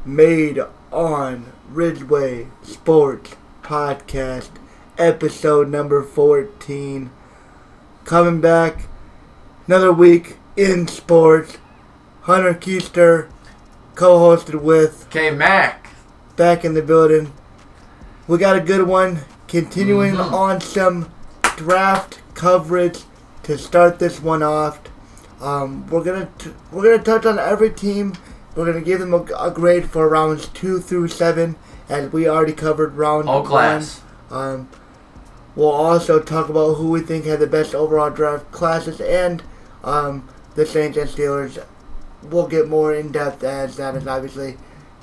made On Ridgeway Sports Podcast, episode number 14. Coming back, another week in sports. Hunter Keister, co-hosted with Mac. Back in the building. We got a good one. Continuing on some draft coverage to start this one off. We're gonna touch on every team. We're gonna give them a grade for rounds 2 through 7, as we already covered round all class. 1. We'll also talk about who we think had the best overall draft classes, and the Saints and Steelers. We'll get more in depth, as that is obviously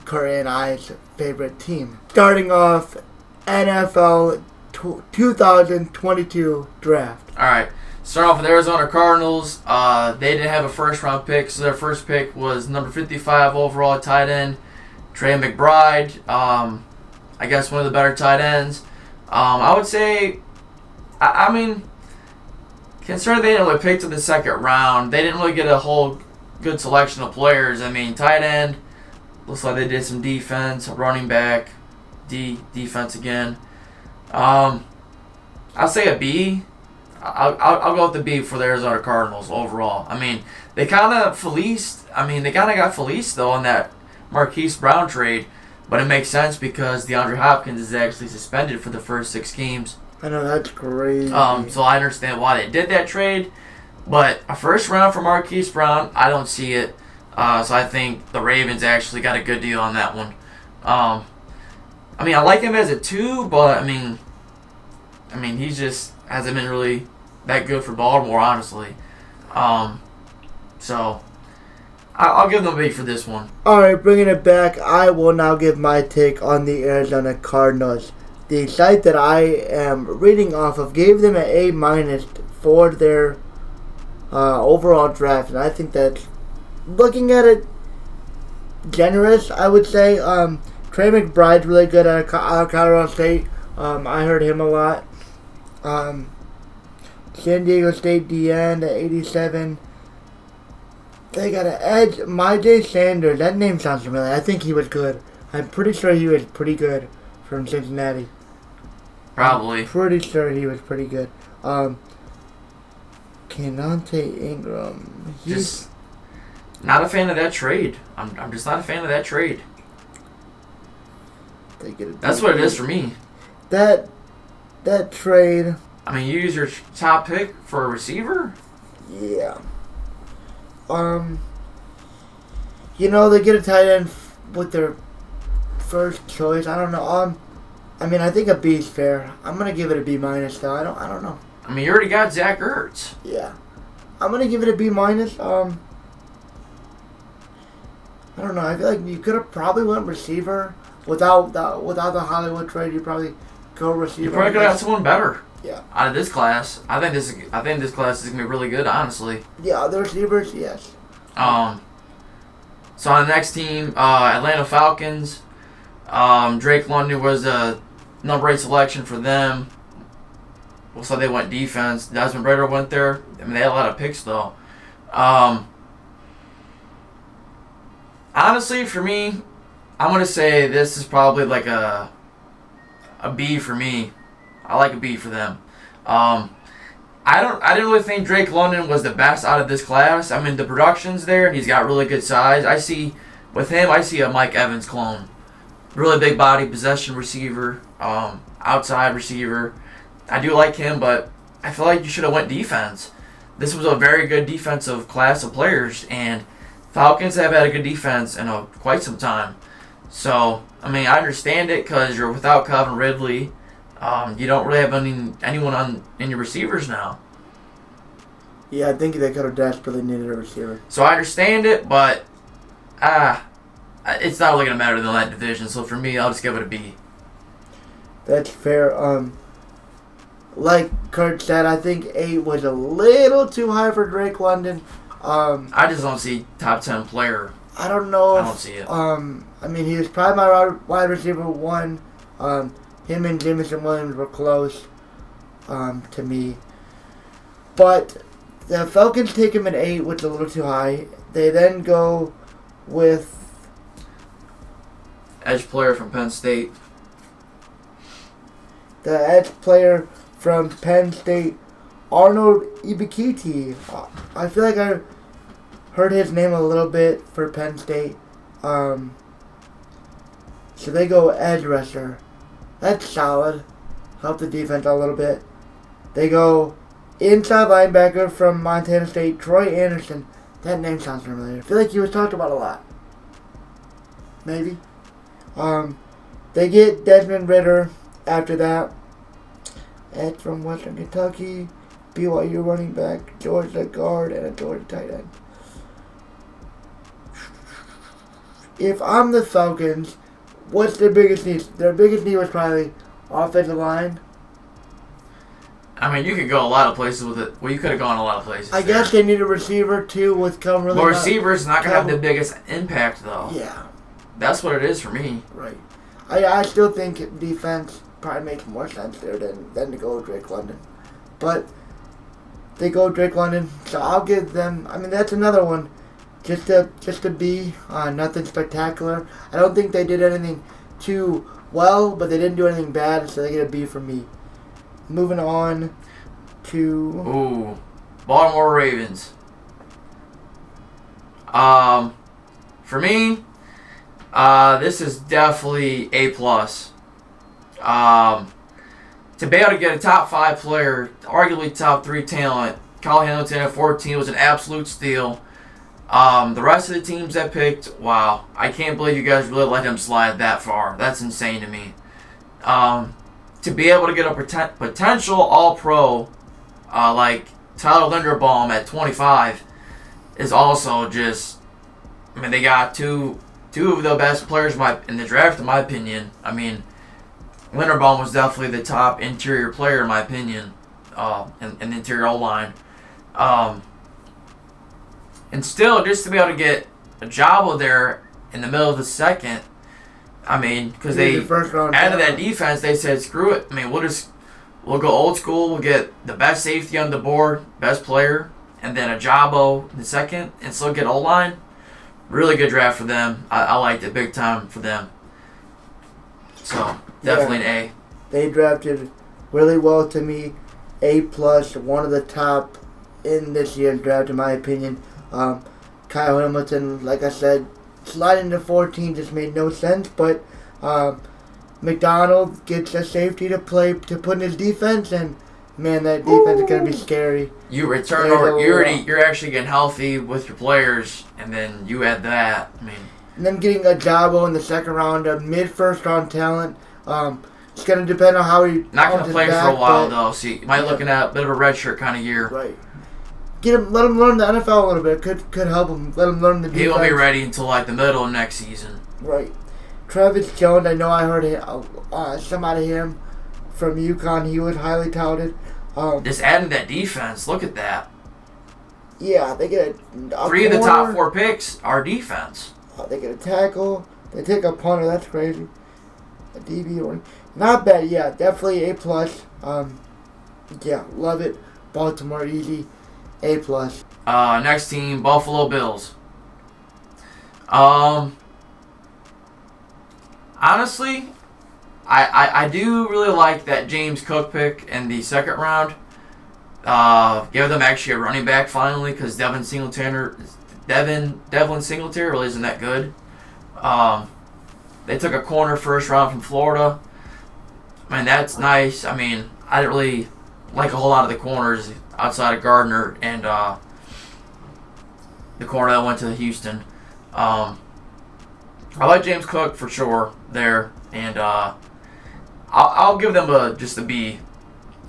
Kurt and I's favorite team. Starting off, NFL 2022 draft. All right. Start off with Arizona Cardinals. They didn't have a first-round pick, so their first pick was number 55 overall tight end, Trey McBride. I guess one of the better tight ends. I would say, I mean, considering they didn't really pick to the second round, they didn't really get a whole good selection of players. I mean, tight end, looks like they did some defense, running back, defense again. I'll say a B. I'll go with the B for the Arizona Cardinals overall. I mean, they kind of got fleeced though on that Marquise Brown trade, but it makes sense because DeAndre Hopkins is actually suspended for the first 6 games. I know, that's crazy. So I understand why they did that trade, but a first round for Marquise Brown, I don't see it. So I think the Ravens actually got a good deal on that one. I mean, I like him as a 2, but I mean, he just hasn't been really that good for Baltimore, honestly. So I'll give them a B for this one. Alright, bringing it back, I will now give my take on the Arizona Cardinals. The site that I am reading off of gave them an A- for their overall draft, and I think that's, looking at it, generous, I would say. Trey McBride's really good at Colorado State. I heard him a lot. San Diego State DN at 87. They got an edge. Myjai Sanders. That name sounds familiar. I think he was good. I'm pretty sure he was pretty good from Cincinnati. Probably. I'm pretty sure he was pretty good. Kenontae Ingram. Just not a fan of that trade. I'm just not a fan of that trade. That's what it is for me. That trade. I mean, you use your top pick for a receiver? Yeah. They get a tight end with their first choice. I don't know. I mean, I think a B is fair. I'm gonna give it a B- though. I don't know. I mean, you already got Zach Ertz. Yeah. I'm gonna give it a B-. I don't know. I feel like you could have probably went receiver without the Hollywood trade. You probably go receiver. You probably could have had someone better. Yeah. Out of this class, I think this class is gonna be really good, honestly. Yeah, the receivers, yes. So on the next team, Atlanta Falcons. Drake London was a number 8 selection for them. Looks like they went defense. Desmond Ridder went there. I mean, they had a lot of picks though. Honestly, for me, I'm gonna say this is probably like a B for me. I like a B for them. I didn't really think Drake London was the best out of this class. I mean, the production's there, and he's got really good size. I see a Mike Evans clone. Really big body, possession receiver, outside receiver. I do like him, but I feel like you should have went defense. This was a very good defensive class of players, and Falcons have had a good defense in quite some time. So, I mean, I understand it because you're without Calvin Ridley. You don't really have anyone in your receivers now. Yeah, I think they could have desperately needed a receiver. So I understand it, but it's not really going to matter in that division. So for me, I'll just give it a B. That's fair. Like Kurt said, I think 8 was a little too high for Drake London. I just don't see top 10 player. I don't know. I don't see it. I mean, he was probably my wide receiver 1. Him and Jameson Williams were close to me. But the Falcons take him at 8, which is a little too high. They then go with edge player from Penn State. The edge player from Penn State, Arnold Ibikiti. I feel like I heard his name a little bit for Penn State. So they go edge rusher. That's solid. Help the defense a little bit. They go inside linebacker from Montana State, Troy Anderson. That name sounds familiar. I feel like he was talked about a lot. Maybe. They get Desmond Ritter after that. Edge from Western Kentucky. BYU running back, Georgia guard, and a Georgia tight end. If I'm the Falcons, what's their biggest need? Their biggest need was probably offensive line. I mean, you could go a lot of places with it. Well, you could have gone a lot of places. I guess they need a receiver too with Cumberland. Well, receiver's not going to have the biggest impact, though. Yeah. That's what it is for me. Right. I still think defense probably makes more sense there than to go with Drake London. But they go Drake London, so I'll give them. I mean, that's another one. Just to be nothing spectacular. I don't think they did anything too well, but they didn't do anything bad, so they get a B from me. Moving on to Baltimore Ravens. For me, this is definitely A+. To be able to get a top 5 player, arguably top 3 talent, Kyle Hamilton at 14 was an absolute steal. The rest of the teams that picked, wow, I can't believe you guys really let him slide that far. That's insane to me. To be able to get a potential All-Pro like Tyler Linderbaum at 25 is also just, I mean, they got two of the best players in the draft, in my opinion. I mean, Linderbaum was definitely the top interior player, in my opinion, in the interior O-line. And still, just to be able to get a Jabo there in the middle of the second, I mean, because they added that defense, they said, screw it. I mean, we'll go old school. We'll get the best safety on the board, best player, and then a Jabo in the second, and still get O-line. Really good draft for them. I liked it big time for them. So, definitely an A. They drafted really well to me. A+, one of the top in this year's draft, in my opinion. Kyle Hamilton, like I said, sliding to 14 just made no sense, but McDonald gets a safety to put in his defense, and man, that defense is gonna be scary. You return over. You're actually getting healthy with your players, and then you add that. I mean, and then getting a Jabo in the second round, a mid-first round talent. It's gonna depend on how he. Not gonna play for a while though. So you might be looking at a bit of a redshirt kind of year. Right. Let him learn the NFL a little bit. Could help him. Let him learn the defense. He won't be ready until like the middle of next season. Right. Travis Jones, I know I heard some out of him from UConn. He was highly touted. Just adding that defense. Look at that. Yeah, they get a 3 of the top 4 picks are defense. They get a tackle. They take a punter. That's crazy. A DB or not bad. Yeah, definitely A+. Yeah, love it. Baltimore easy. A+. Next team, Buffalo Bills. Honestly, I do really like that James Cook pick in the second round. Give them actually a running back finally, because Devin Singletary really isn't that good. They took a corner first round from Florida. I mean, that's nice. I mean, I didn't really like a whole lot of the corners outside of Gardner and the corner that went to Houston. I like James Cook for sure there, and I'll give them just a B,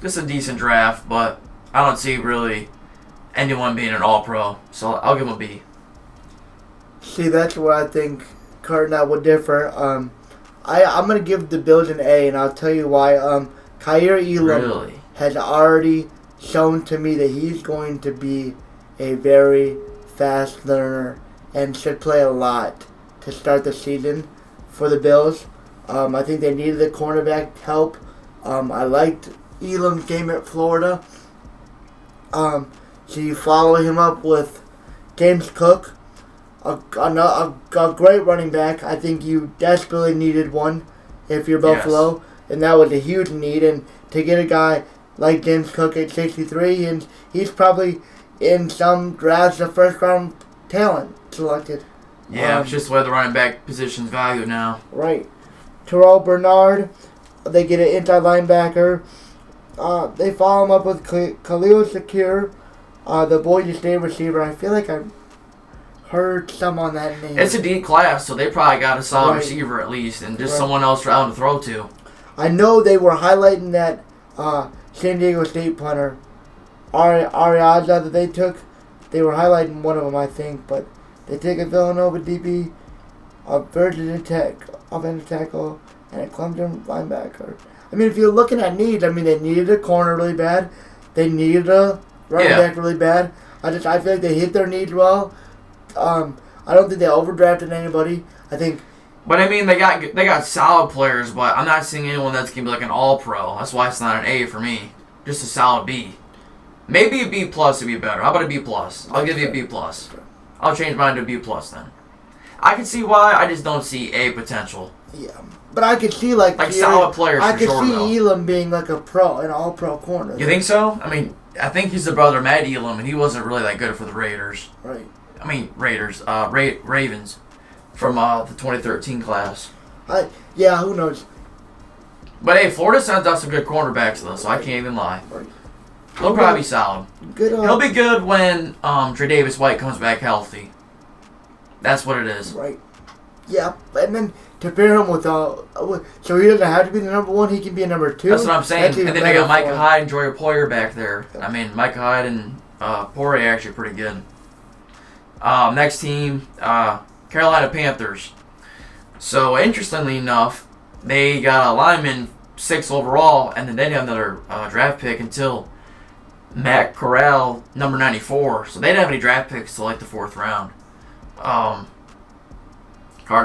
just a decent draft, but I don't see really anyone being an All-Pro, so I'll give them a B. See, that's where I think Cardinal would differ. I'm gonna give the Bills an A, and I'll tell you why. Kaiir Elam has already shown to me that he's going to be a very fast learner and should play a lot to start the season for the Bills. I think they needed the cornerback help. I liked Elam's game at Florida. So you follow him up with James Cook. a great running back. I think you desperately needed one if you're Buffalo, Yes. and that was a huge need. And to get a guy like James Cook at 63, and he's probably in some drafts a first round talent selected. Yeah, it's just where the running back position's valued now. Right. Terrell Bernard, they get an inside linebacker. They follow him up with Khalil Shakir, the Boise State receiver. I feel like I heard some on that name. It's a deep class, so they probably got a solid Right. receiver at least, and just Right. someone else around to throw to. I know they were highlighting that San Diego State punter, Ariaza, that they took. They were highlighting one of them, I think, but they take a Villanova DB, a Virginia Tech offensive tackle, and a Clemson linebacker. I mean, if you're looking at needs, I mean, they needed a corner really bad. They needed a running back really bad. I feel like they hit their needs well. I don't think they overdrafted anybody. I think. But I mean, they got solid players, but I'm not seeing anyone that's gonna be like an all-pro. That's why it's not an A for me. Just a solid B. Maybe a B plus would be better. How about a B plus? I'll give you a B plus. I'll change mine to a B plus then. I can see why. I just don't see A potential. Yeah, but I could see like solid players. I for could sure, see though. Elam being like an all-pro corner. You think so? I mean, I think he's the brother of Matt Elam, and he wasn't really that good for the Raiders. Right. I mean, Ravens from the 2013 class. Yeah, who knows? But hey, Florida sends out some good cornerbacks though, so I can't even lie. Right. He'll probably be solid. Good. He'll be good when Tre'Davious White comes back healthy. That's what it is. Right. Yeah, and then to pair him with so he doesn't have to be the number one. He can be a number two. That's what I'm saying. Even And then they got better Micah for him. Hyde and Joy Poyer back there. I mean, Micah Hyde and Poyer are actually pretty good. Next team, Carolina Panthers. So interestingly enough, they got a lineman 6 overall, and then they didn't have another draft pick until Matt Corral, number 94. So they didn't have any draft picks till like the 4th round. Hard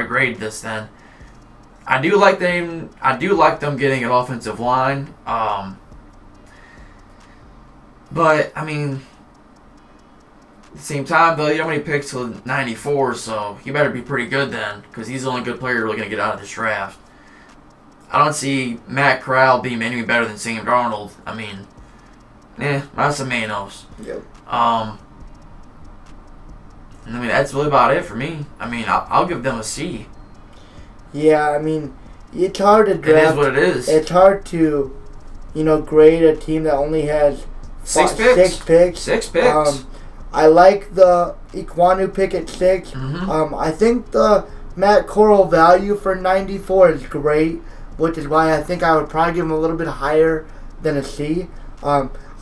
to grade this then. I do like them getting an offensive line. But I mean, at the same time though, you don't have any picks till 94, so he better be pretty good then, because he's the only good player you're really gonna get out of this draft. I don't see Matt Corral being any better than Sam Darnold. I mean, that's a Manos. Yep. I mean, that's really about it for me. I mean, I'll give them a C. Yeah, I mean, it's hard to draft. It is what it is. It's hard to, grade a team that only has 6 picks. 6 picks. 6 picks. I like the Iquanu pick at 6. Mm-hmm. I think the Matt Corral value for 94 is great, which is why I think I would probably give him a little bit higher than a C.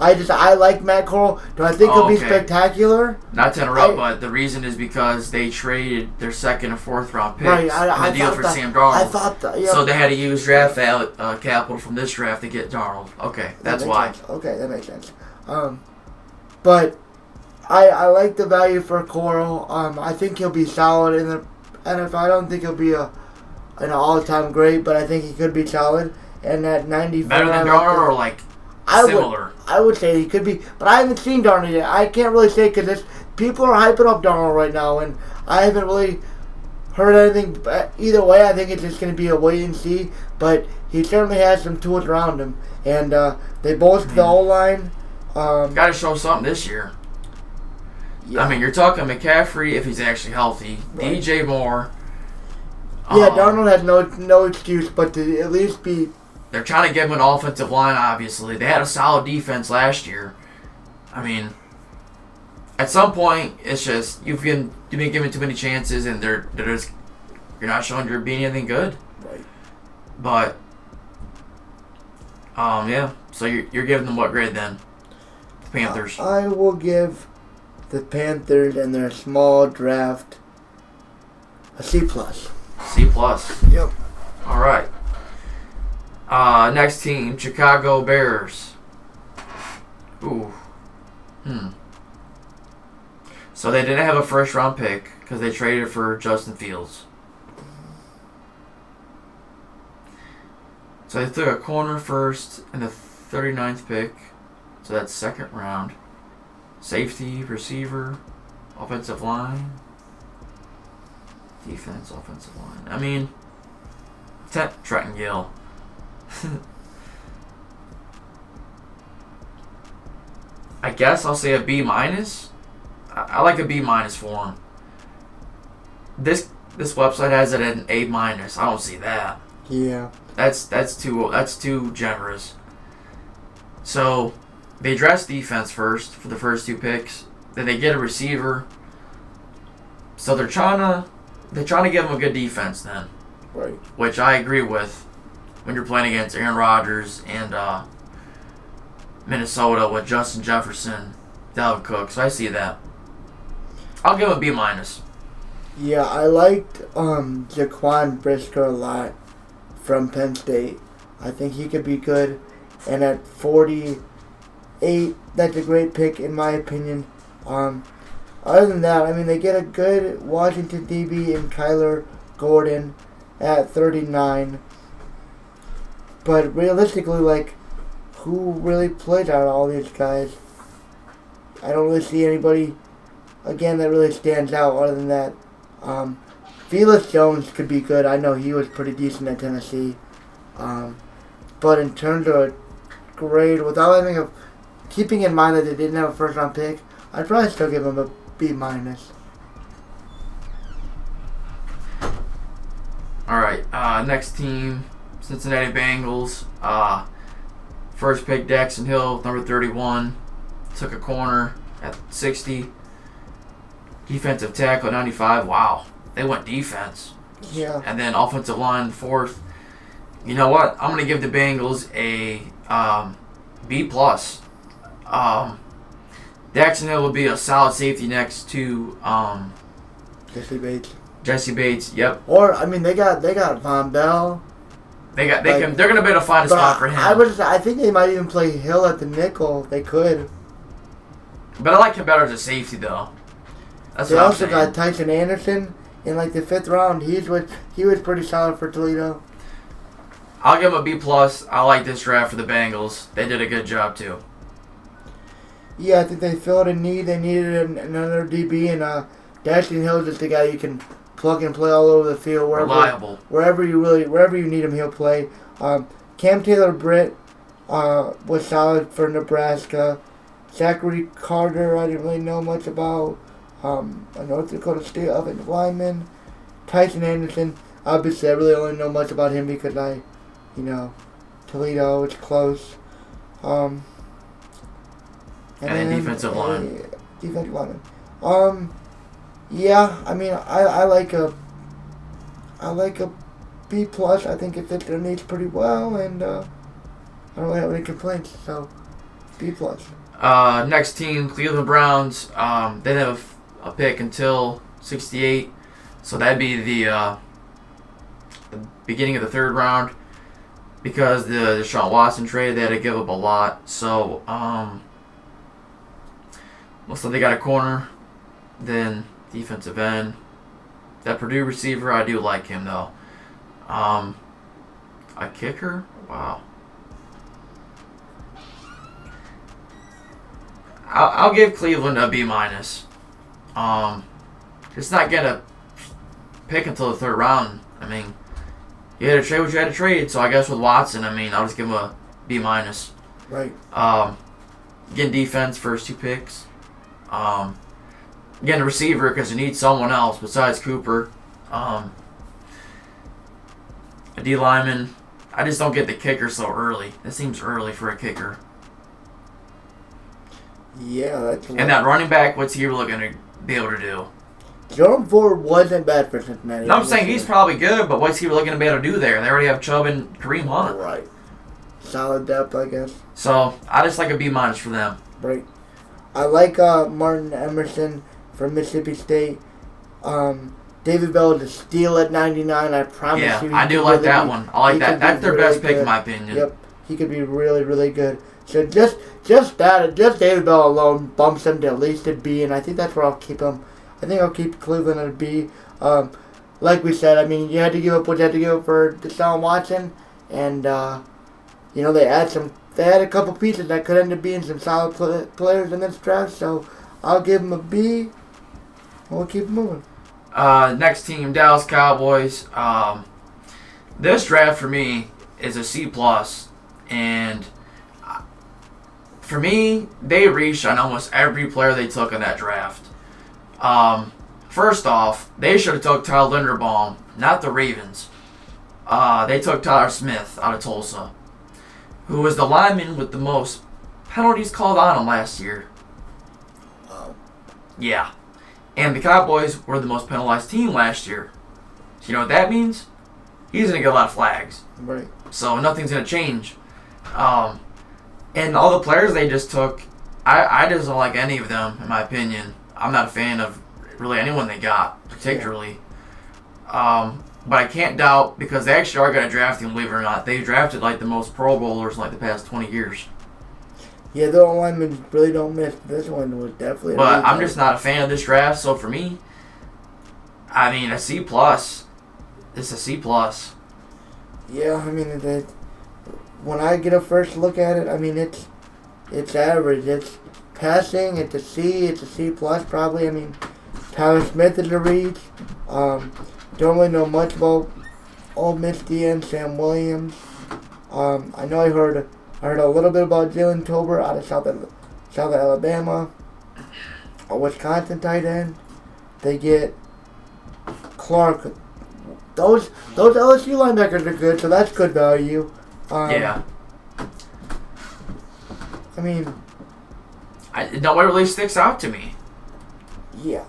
I like Matt Corral. Do I think he'll be spectacular? Not to interrupt, but the reason is because they traded their 2nd and 4th round picks in the deal for Sam Darnold. I thought that. Yeah. So they had to use draft capital from this draft to get Darnold. Okay, that's why. Sense. Okay, that makes sense. But I like the value for Corral. I think he'll be solid in the NFL. I don't think he'll be an all-time great, but I think he could be solid. And at 94, better than Darnold or like similar? I would say he could be, but I haven't seen Darnold yet. I can't really say because people are hyping up Darnold right now, and I haven't really heard anything. But either way, I think it's just going to be a wait and see. But he certainly has some tools around him, and they bolstered the O-line. Got to show something this year. Yeah. I mean, you're talking McCaffrey if he's actually healthy. Right. DJ Moore. Yeah, Darnold has no excuse but to at least be. They're trying to give him an offensive line, obviously. They had a solid defense last year. I mean, at some point, it's just you've been given too many chances, and you're not showing you're being anything good. Right. But, yeah. So you're giving them what grade then? The Panthers. I will give the Panthers and their small draft a C+. C+. Yep. All right. Next team, Chicago Bears. Ooh. So they didn't have a first-round pick because they traded for Justin Fields. So they took a corner first and the 39th pick. So that's 2nd round. Safety, receiver, offensive line. Defense, offensive line. I mean, Trenton Gill. I guess I'll say a B minus. I like a B minus for him. This website has it at an A minus. I don't see that. Yeah. That's too generous. So they address defense first for the first 2 picks. Then they get a receiver. So they're trying to give him a good defense then. Right. Which I agree with when you're playing against Aaron Rodgers and Minnesota with Justin Jefferson, Dalvin Cook. So I see that. I'll give him a B minus. Yeah, I liked Jaquan Brisker a lot from Penn State. I think he could be good. And at 48, that's a great pick in my opinion. Other than that, I mean, they get a good Washington DB in Kyler Gordon at 39. But realistically, like, who really played out of all these guys? I don't really see anybody, again, that really stands out other than that. Felix Jones could be good. I know he was pretty decent at Tennessee. But in terms of a grade, without keeping in mind that they didn't have a first round pick, I'd probably still give him a B minus. Alright, next team, Cincinnati Bengals. First pick, Daxton Hill, number 31. Took a corner at 60. Defensive tackle at 95. Wow, they went defense. Yeah. And then offensive line, 4th. You know what? I'm going to give the Bengals a B+. Daxton Hill would be a solid safety next to Jesse Bates. Yep. Or I mean, they got Von Bell. They're going to be able to find a spot for him. I think they might even play Hill at the nickel. They could. But I like him better as a safety though. They also got Tyson Anderson in like the 5th round. He was pretty solid for Toledo. I'll give him a B+. I like this draft for the Bengals. They did a good job too. Yeah, I think they filled a need. They needed another DB, and Daxton Hill is the guy you can plug and play all over the field. Reliable. Wherever you need him, he'll play. Cam Taylor-Britt was solid for Nebraska. Zachary Carter, I didn't really know much about. A North Dakota State offensive lineman. Tyson Anderson, obviously I really only know much about him because Toledo, it's close. And then defensive line. Defensive lineman. Yeah, I mean, I like a B+. I think it fits their needs pretty well, and I don't really have any complaints, so B+. Next team, Cleveland Browns. They didn't have a pick until 68, so that'd be the beginning of the 3rd round. Because the Deshaun Watson trade, they had to give up a lot. So, looks like they got a corner, then defensive end. That Purdue receiver, I do like him though. A kicker, wow. I'll give Cleveland a B-. It's not gonna pick until the 3rd round. I mean, you had to trade what you had to trade. So I guess with Watson, I mean, I'll just give him a B-. Right. Getting defense, first 2 picks. Getting a receiver because you need someone else besides Cooper. A D lineman. I just don't get the kicker so early. It seems early for a kicker. Yeah, that's. And that running back, what's he looking to be able to do? Jordan Ford wasn't bad for Cincinnati. No, I'm saying he's probably good, but what's he looking to be able to do there? They already have Chubb and Kareem Hunt. Right. Solid depth, I guess. So I just like a B- for them. Right. I like Martin Emerson from Mississippi State. David Bell to steal at 99. I promise you. Yeah, I do like that one. I like that. That's their best pick in my opinion. Yep, he could be really, really good. So just David Bell alone bumps him to at least a B, and I think that's where I'll keep him. I think I'll keep Cleveland at a B. Like we said, I mean, you had to give up what you had to give up for Deshaun Watson, and they had a couple pieces that could end up being some solid players in this draft. So I'll give him a B. And we'll keep moving. Next team, Dallas Cowboys. This draft for me is a C plus, and for me, they reached on almost every player they took in that draft. First off, they should have took Tyler Linderbaum, not the Ravens. They took Tyler Smith out of Tulsa, who was the lineman with the most penalties called on him last year. Wow. Yeah. And the Cowboys were the most penalized team last year. So you know what that means? He's going to get a lot of flags. Right. So nothing's going to change. And all the players they just took, I just don't like any of them, in my opinion. I'm not a fan of really anyone they got, particularly. Yeah. But I can't doubt, because they actually are going to draft him, believe it or not. They drafted like the most Pro Bowlers in like the past 20 years. Yeah, the linemen really don't miss. This one was definitely. But I'm just not a fan of this draft, so for me, I mean, a C plus. It's a C plus. Yeah, I mean, when I get a first look at it, I mean, it's average. It's passing. It's a C. It's a C plus probably. I mean, Tyler Smith is a reach. Don't really know much about Ole Miss DN Sam Williams. I know I heard a little bit about Jalen Tolbert out of South Alabama. A Wisconsin tight end. They get Clark. Those LSU linebackers are good, so that's good value. Yeah. I mean, nobody really sticks out to me. Yeah.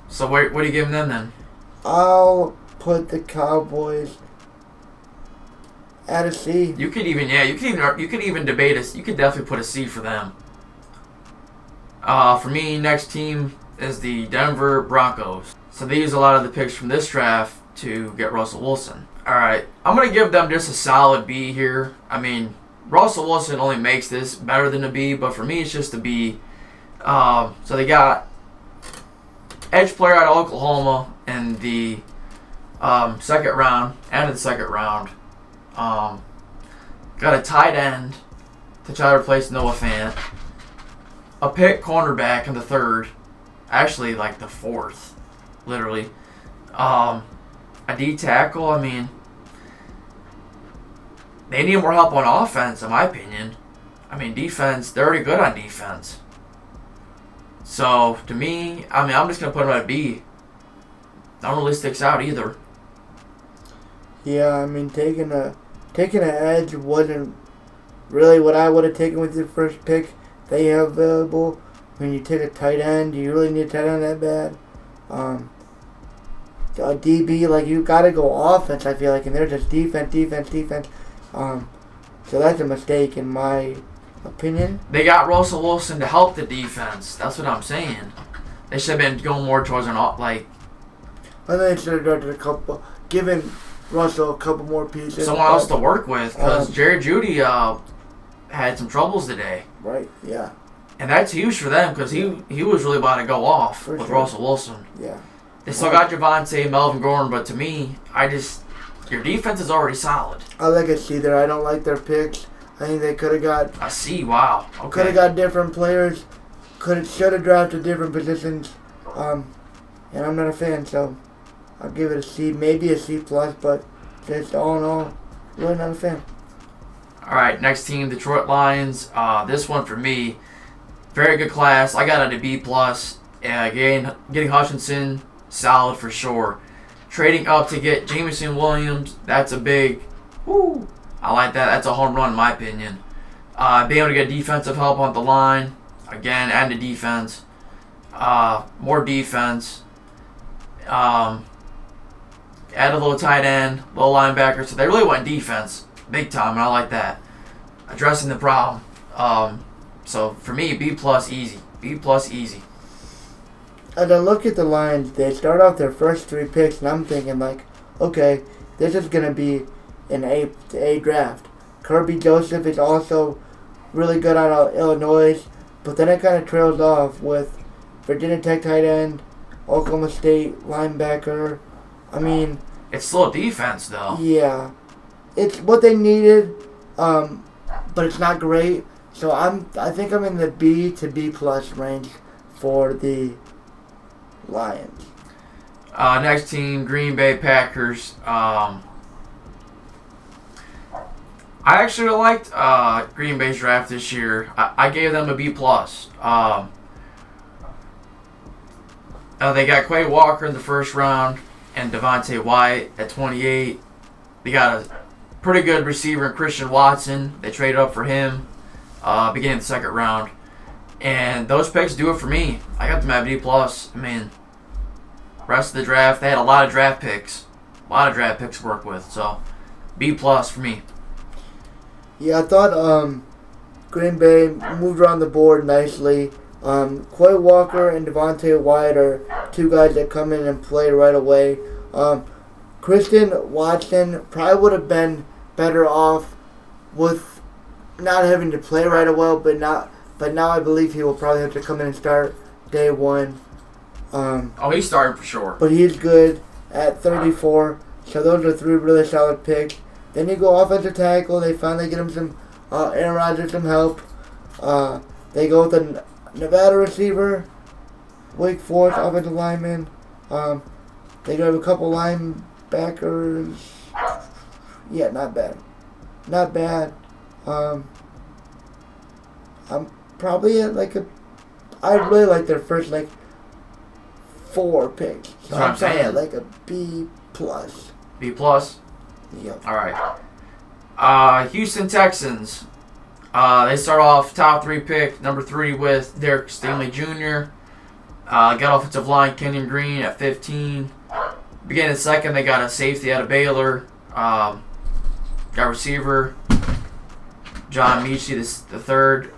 So what are you giving them then? I'll put the Cowboys at a C. You could even debate us. You could definitely put a C for them. For me, next team is the Denver Broncos. So they use a lot of the picks from this draft to get Russell Wilson. All right, I'm gonna give them just a solid B here. I mean, Russell Wilson only makes this better than a B, but for me, it's just a B. So they got edge player out of Oklahoma in the second round, and in the second round. Got a tight end to try to replace Noah Fant. A pick cornerback in the third. Actually, like the fourth, literally. A D tackle, I mean, they need more help on offense, in my opinion. I mean, defense, they're already good on defense. So, to me, I mean, I'm just going to put them at a B. Not really sticks out either. Yeah, I mean, taking an edge wasn't really what I would have taken with the first pick they have available. When you take a tight end, do you really need a tight end that bad? A DB, like, you got to go offense, I feel like, and they're just defense. So that's a mistake in my opinion. They got Russell Wilson to help the defense. That's what I'm saying. They should have been going more towards an like. I think they should have done given Russell a couple more pieces. Someone else to work with, because Jerry Jeudy had some troubles today. Right. Yeah. And that's huge for them, because he was really about to go off with Russell Wilson. Yeah. They still got Javonte, Melvin Gordon, but to me, your defense is already solid. I like a C there. I don't like their picks. I think they could have got a C. Wow. Okay. Could have got different players. Should have drafted different positions. And I'm not a fan, so I'll give it a C, maybe a C plus, but just all in all, really not a fan. All right, next team, Detroit Lions. This one for me, very good class. I got it a B plus. Again, getting Hutchinson, solid for sure. Trading up to get Jameson Williams, that's a big, whoo, I like that. That's a home run in my opinion. Being able to get defensive help on the line, again, and the defense. More defense. Add a little tight end, little linebacker. So they really went defense big time, and I like that. Addressing the problem. So for me, B plus easy. B plus easy. As I look at the Lions, they start off their first three picks, and I'm thinking, like, okay, this is going to be an A draft. Kirby Joseph is also really good out of Illinois, but then it kind of trails off with Virginia Tech tight end, Oklahoma State linebacker. I mean, it's still a defense, though. Yeah, it's what they needed, but it's not great. So I think I'm in the B to B plus range for the Lions. Next team, Green Bay Packers. I actually liked Green Bay's draft this year. I gave them a B+. They got Quay Walker in the first round and Devontae White at 28. They got a pretty good receiver in Christian Watson. They traded up for him beginning of the second round. And those picks do it for me. I got them at B+. I mean, rest of the draft, they had a lot of draft picks. A lot of draft picks to work with. So, B+ for me. Yeah, I thought Green Bay moved around the board nicely. Quay Walker and Devontae White are two guys that come in and play right away. Christian Watson probably would have been better off with not having to play right away, but now I believe he will probably have to come in and start day one. He's starting for sure. But he's good at 34. So those are three really solid picks. Then you go offensive tackle. They finally get him some Aaron Rodgers some help. They go with a Nevada receiver, Wake Forest offensive lineman. They have a couple linebackers. Yeah, not bad. Not bad. I'm probably at I really like their first 4 picks. So I'm saying at a B+. B+? Yep. All right. Houston Texans. They start off top 3 pick, number 3 with Derek Stingley Jr. Got offensive line Kenyon Green at 15. Beginning second, they got a safety out of Baylor. Got receiver John Mechie the third.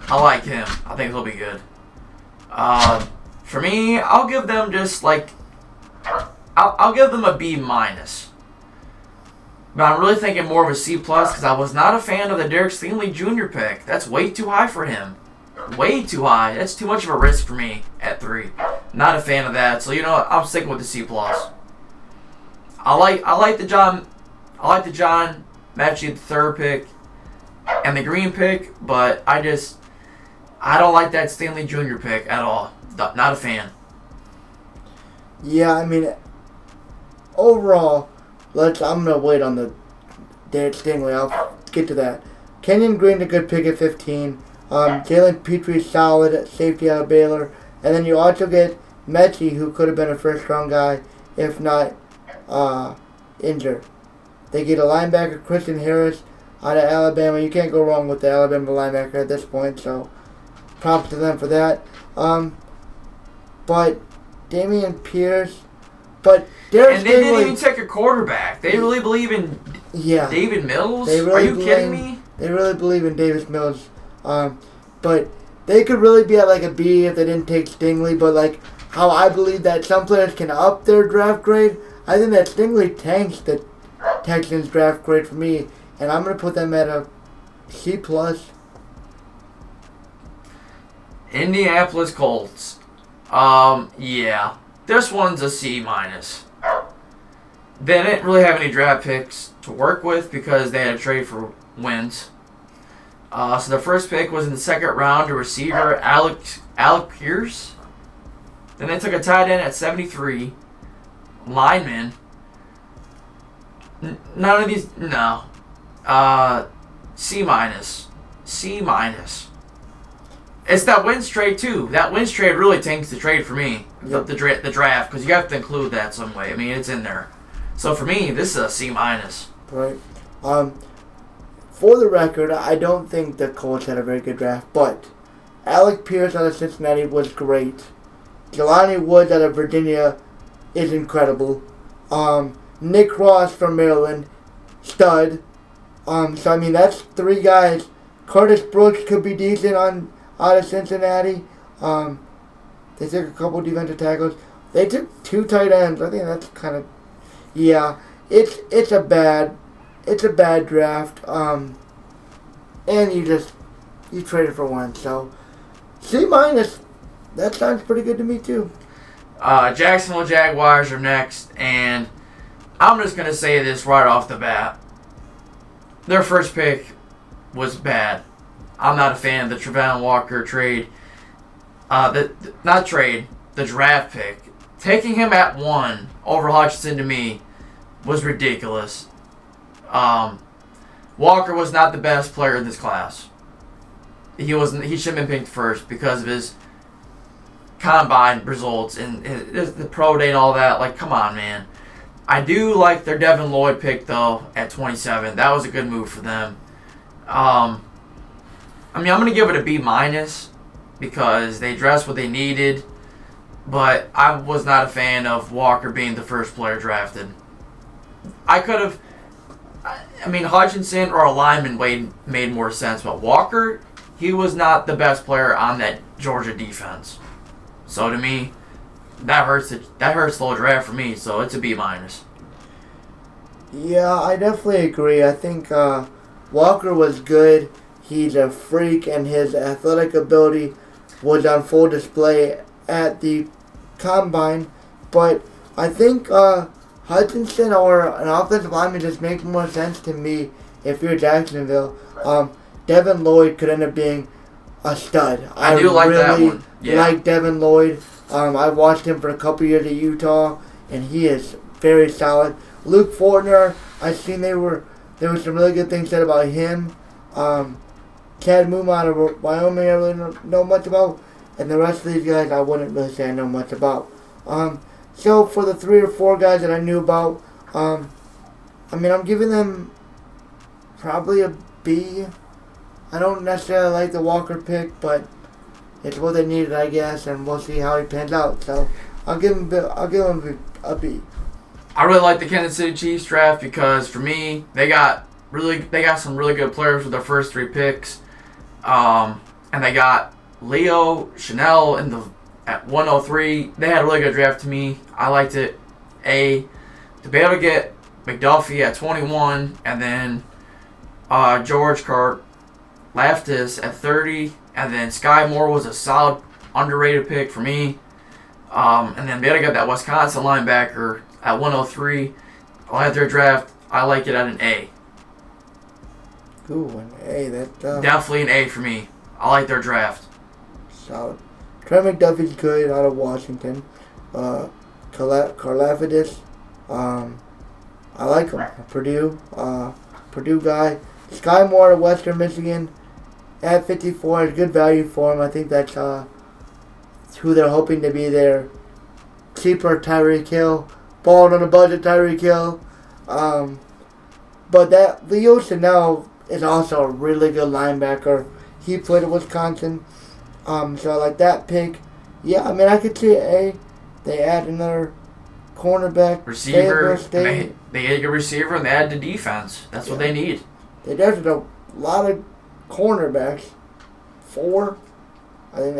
I like him. I think he'll be good. For me, I'll give them just I'll give them a B-. But I'm really thinking more of a C+ because I was not a fan of the Derek Stingley Jr. pick. That's way too high for him. Way too high. That's too much of a risk for me at 3. Not a fan of that. So you know what? I'm sticking with the C+. I like the John Mechie the third pick and the Green pick, but I don't like that Stingley Jr. pick at all. Not a fan. Yeah, I mean, overall, I'm gonna wait on the Derek Stingley. I'll get to that. Kenyon Green, a good pick at 15. Jalen Petrie, solid at safety out of Baylor, and then you also get Mechie, who could have been a first-round guy if not injured. They get a linebacker, Christian Harris, out of Alabama. You can't go wrong with the Alabama linebacker at this point, so props to them for that. But Dameon Pierce, Derek and they didn't even take a quarterback. They really believe in David Mills? Are you kidding me? They really believe in Davis Mills. But they could really be at a B if they didn't take Stingley. But how I believe that some players can up their draft grade, I think that Stingley tanks the Texans draft grade for me. And I'm going to put them at a C+. Indianapolis Colts. Yeah. This one's a C-. They didn't really have any draft picks to work with because they had to trade for wins. So the first pick was in the second round to receiver Alec Pierce. Then they took a tight end at 73. Lineman. None of these, no. C-. C-. It's that wins trade too. That wins trade really tanks the trade for me. Yep. The draft, because you have to include that some way. I mean, it's in there. So for me, this is a C-. Right. For the record, I don't think the Colts had a very good draft, but Alec Pierce out of Cincinnati was great. Jelani Woods out of Virginia is incredible. Nick Ross from Maryland, stud. So I mean, that's 3 guys. Curtis Brooks could be decent out of Cincinnati. They took a couple defensive tackles. They took 2 tight ends. I think that's kind of, yeah. It's a bad draft. And you traded for one. So C-. That sounds pretty good to me too. Jacksonville Jaguars are next, and I'm just gonna say this right off the bat. Their first pick was bad. I'm not a fan of the Trevon Walker trade. The draft pick. taking him at 1 over Hutchinson to me was ridiculous. Walker was not the best player in this class. He wasn't. He shouldn't have been picked first because of his combine results and the pro day and all that. Like, come on, man. I do like their Devin Lloyd pick though at 27. That was a good move for them. I'm gonna give it a B minus because they addressed what they needed, but I was not a fan of Walker being the first player drafted. Hutchinson or a lineman made more sense, but Walker, he was not the best player on that Georgia defense. So to me, that hurts the whole draft for me. So it's a B minus. Yeah, I definitely agree. I think Walker was good. He's a freak, and his athletic ability was on full display at the combine. But I think Hutchinson or an offensive lineman just makes more sense to me if you're Jacksonville. Devin Lloyd could end up being a stud. I do like that one. Yeah. Like Devin Lloyd. I watched him for a couple years at Utah, and he is very solid. Luke Fortner, I've seen there were some really good things said about him. Chad Moom out of Wyoming, I really don't know much about, and the rest of these guys I wouldn't really say I know much about. So for the 3 or 4 guys that I knew about, I'm giving them probably a B. I don't necessarily like the Walker pick, but it's what they needed, I guess, and we'll see how he pans out. So I'll give him a B. I really like the Kansas City Chiefs draft because for me, they got some really good players with their first 3 picks, and they got Leo Chanel at 103. They had a really good draft to me. I liked it. To be able to get McDuffie at 21, and then George Karlaftis at 30, and then Sky Moore was a solid underrated pick for me. And then be able to get that Wisconsin linebacker at 103. I like their draft. I like it at an A. Ooh, an A. Definitely an A for me. I like their draft. Solid. Trey McDuffie's good out of Washington. Karlaftis, I like him. Purdue guy. Sky Moore of Western Michigan at 54 is good value for him. I think that's who they're hoping to be their cheaper Tyreek Hill. Balling on a budget Tyreek Hill. But that Leo Chanel is also a really good linebacker. He played at Wisconsin. So I like that pick. Yeah, I could see an A. They add another cornerback. Receiver. They get a receiver and they add the defense. That's what they need. They drafted a lot of cornerbacks. 4. I think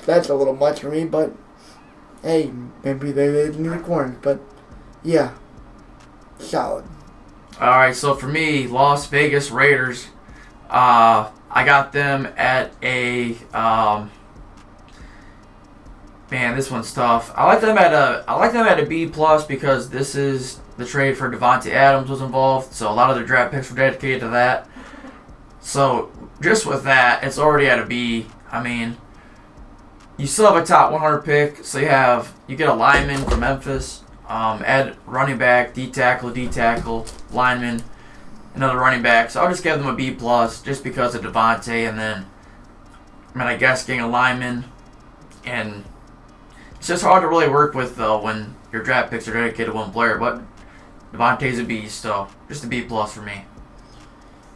that's a little much for me, but hey, maybe they need a corner. But yeah, solid. Alright, so for me, Las Vegas Raiders, I got them at a man, this one's tough. I like them at a B plus because this is the trade for Devontae Adams was involved, so a lot of their draft picks were dedicated to that. So just with that, it's already at a B. You still have a top 100 pick, so you get a lineman from Memphis, add running back, D tackle, lineman, another running back. So I'll just give them a B plus just because of Devontae, and then I guess getting a lineman, and it's just hard to really work with though when your draft picks are dedicated to one player. But Devontae's a beast, so just a B plus for me.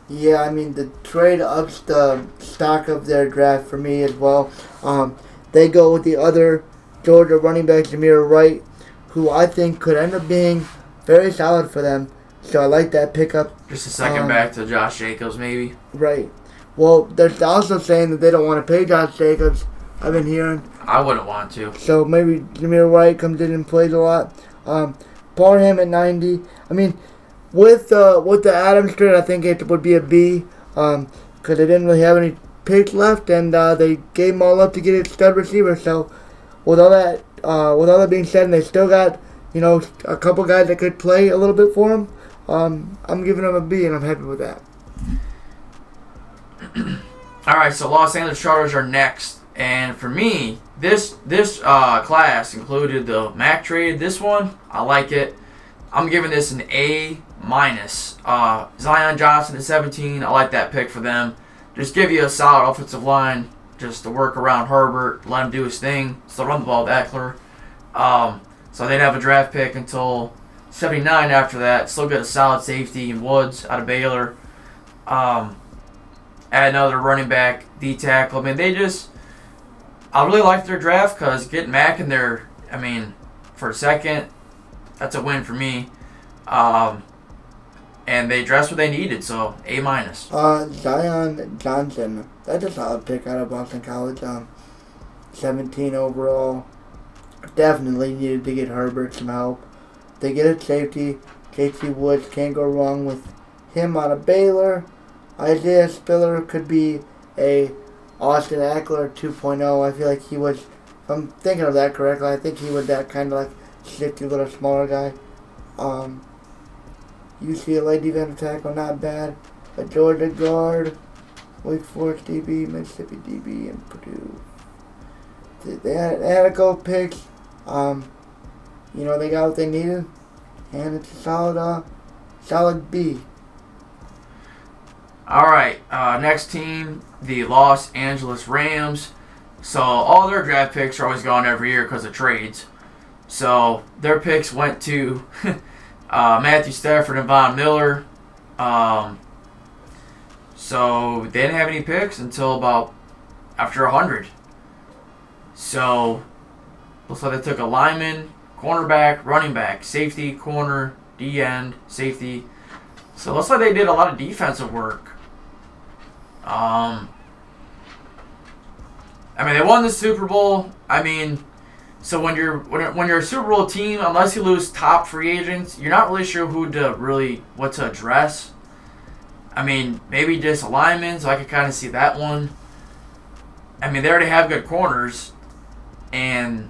Yeah, the trade ups the stock of their draft for me as well. They go with the other Georgia running back, Zamir Wright, who I think could end up being very solid for them. So I like that pickup. Just a second back to Josh Jacobs, maybe. Right. Well, they're also saying that they don't want to pay Josh Jacobs. I've been hearing. I wouldn't want to. So maybe Zamir Wright comes in and plays a lot. Barham at 90. With the Adams trade, I think it would be a B, because they didn't really have any picks left, and they gave them all up to get a stud receiver. So with all that being said, and they still got a couple guys that could play a little bit for them, I'm giving them a B, and I'm happy with that. All right, so Los Angeles Chargers are next, And for me, this class included the Mac trade. This one, I like it. I'm giving this an A minus. Zion Johnson at 17. I like that pick for them. Just give you a solid offensive line just to work around Herbert, let him do his thing. Still run the ball with Eckler. So they'd have a draft pick until 79 after that. Still get a solid safety in Woods out of Baylor. Add another running back, D tackle. I mean, I really like their draft because getting Mac in there, I mean, for a second, that's a win for me. And they dressed what they needed, so A minus. Zion Johnson, that's a solid pick out of Boston College. 17 overall. Definitely needed to get Herbert some help. They get a safety. J.T. Woods, can't go wrong with him out of Baylor. Isaiah Spiller could be a Austin Eckler 2.0. I feel like he was, if I'm thinking of that correctly, I think he was that kind of like shifty little smaller guy. UCLA defensive tackle, not bad. A Georgia guard, Wake Forest DB, Mississippi DB, and Purdue. They had a couple picks. They got what they needed, and it's a solid B. All right, next team, the Los Angeles Rams. So all their draft picks are always gone every year because of trades. So their picks went to Matthew Stafford and Von Miller. So they didn't have any picks until about after 100. So looks like they took a lineman, cornerback, running back, safety, corner, D end, safety. So looks like they did a lot of defensive work. They won the Super Bowl. So when you're a Super Bowl team, unless you lose top free agents, you're not really sure what to address. Maybe just a lineman, so I could kind of see that one. They already have good corners, and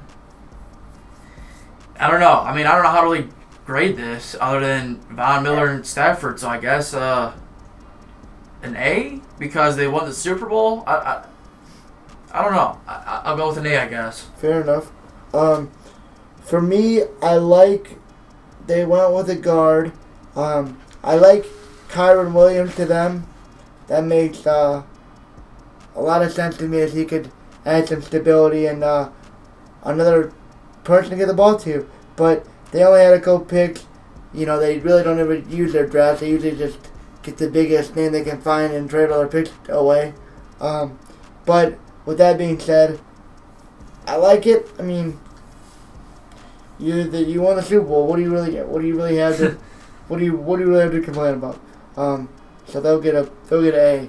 I don't know. I don't know how to really grade this other than Von Miller and Stafford. So I guess an A because they won the Super Bowl. I don't know. I'll go with an A, I guess. Fair enough. For me, they went with a guard. I like Kyron Williams to them. That makes a lot of sense to me as he could add some stability and another person to get the ball to. But they only had a couple picks. They really don't ever use their draft. They usually just get the biggest name they can find and trade all their picks away. But with that being said, I like it. You won the Super Bowl. What do you really have to what do you really have to complain about? So they'll get an A.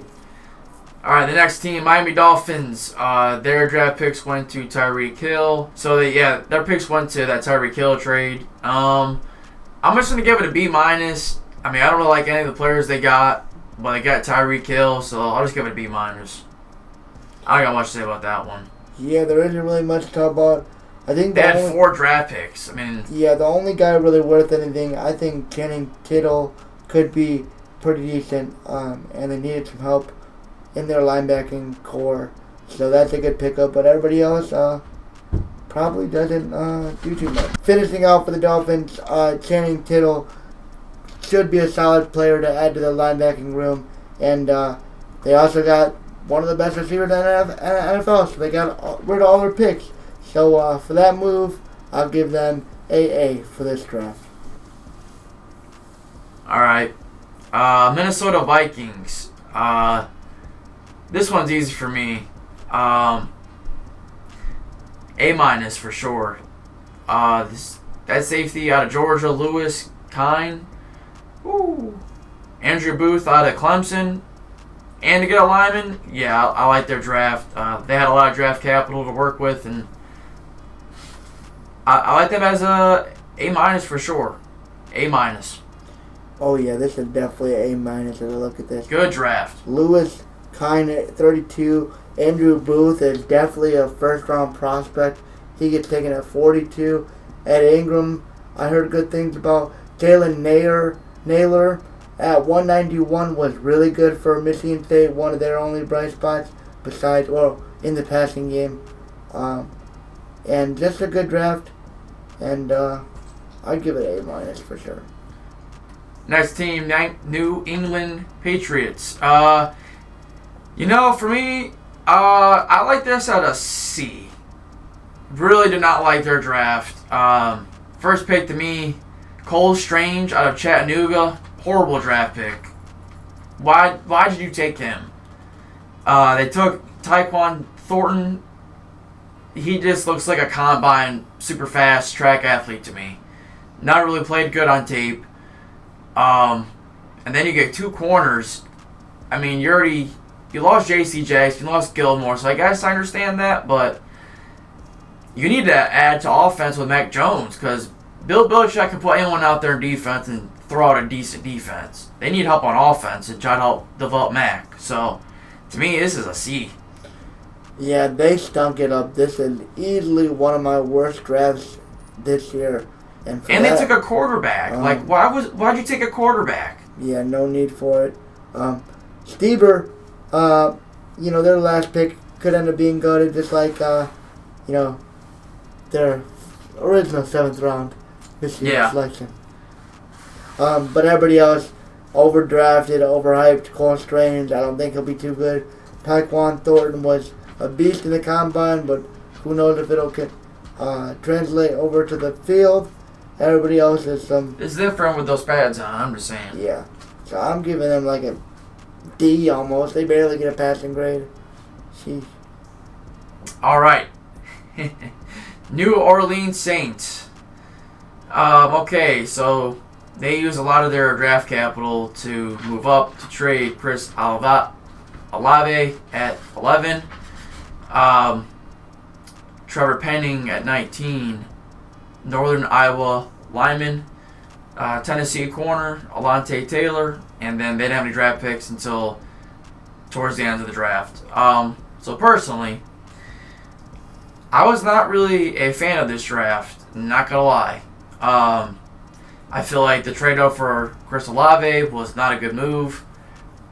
All right, the next team, Miami Dolphins. Their draft picks went to Tyreek Hill. So their picks went to that Tyreek Hill trade. I'm just gonna give it a B minus. I don't really like any of the players they got, but they got Tyreek Hill, so I'll just give it a B minus. I don't got much to say about that one. Yeah, there isn't really much to talk about. I think they had 4 draft picks. The only guy really worth anything, I think Channing Tittle could be pretty decent, and they needed some help in their linebacking core. So that's a good pickup, but everybody else probably doesn't do too much. Finishing out for the Dolphins, Channing Tittle should be a solid player to add to the linebacking room, and they also got one of the best receivers in the NFL, so they got rid of all their picks. So for that move, I'll give them AA for this draft. All right. Minnesota Vikings. This one's easy for me. A minus for sure. That safety out of Georgia, Lewis Kine. Woo. Andrew Booth out of Clemson. And to get a lineman, I like their draft. They had a lot of draft capital to work with, and I like them as a minus for sure. A minus. Oh yeah, this is definitely an A minus as I look at this. Good draft. Lewis Kine at 32. Andrew Booth is definitely a first round prospect. He gets taken at 42. Ed Ingram, I heard good things about. Jalen Naylor at 191 was really good for Michigan State, one of their only bright spots. Besides, in the passing game. And just a good draft. And I'd give it A- for sure. Next team, New England Patriots. For me, I like this at a C. Really did not like their draft. First pick to me, Cole Strange out of Chattanooga. Horrible draft pick. Why did you take him? They took Tyquan Thornton. He just looks like a combine, super fast track athlete to me. Not really played good on tape. And then you get two corners. I mean, you lost J.C. Jackson, you lost Gilmore, so I guess I understand that, but you need to add to offense with Mac Jones, because Bill Belichick can put anyone out there in defense and throw out a decent defense. They need help on offense and try to help develop Mac. So, to me, this is a C. Yeah, they stunk it up. This is easily one of my worst drafts this year. And they took a quarterback. Why'd you take a quarterback? Yeah, no need for it. Steber, their last pick could end up being gutted, just like, their original 7th round Michigan selection. But everybody else, overdrafted, overhyped. Cole Strange, I don't think he'll be too good. Tyquan Thornton was a beast in the combine, but who knows if it'll translate over to the field. Everybody else is some... It's different with those pads on, I'm just saying. Yeah. So I'm giving them like a D almost. They barely get a passing grade. Sheesh. All right. New Orleans Saints. Okay, so they use a lot of their draft capital to move up to trade Chris Olave at 11. Trevor Penning at 19. Northern Iowa lineman. Tennessee corner, Alontae Taylor. And then they didn't have any draft picks until towards the end of the draft. So personally, I was not really a fan of this draft. Not going to lie. I feel like the trade-off for Chris Olave was not a good move.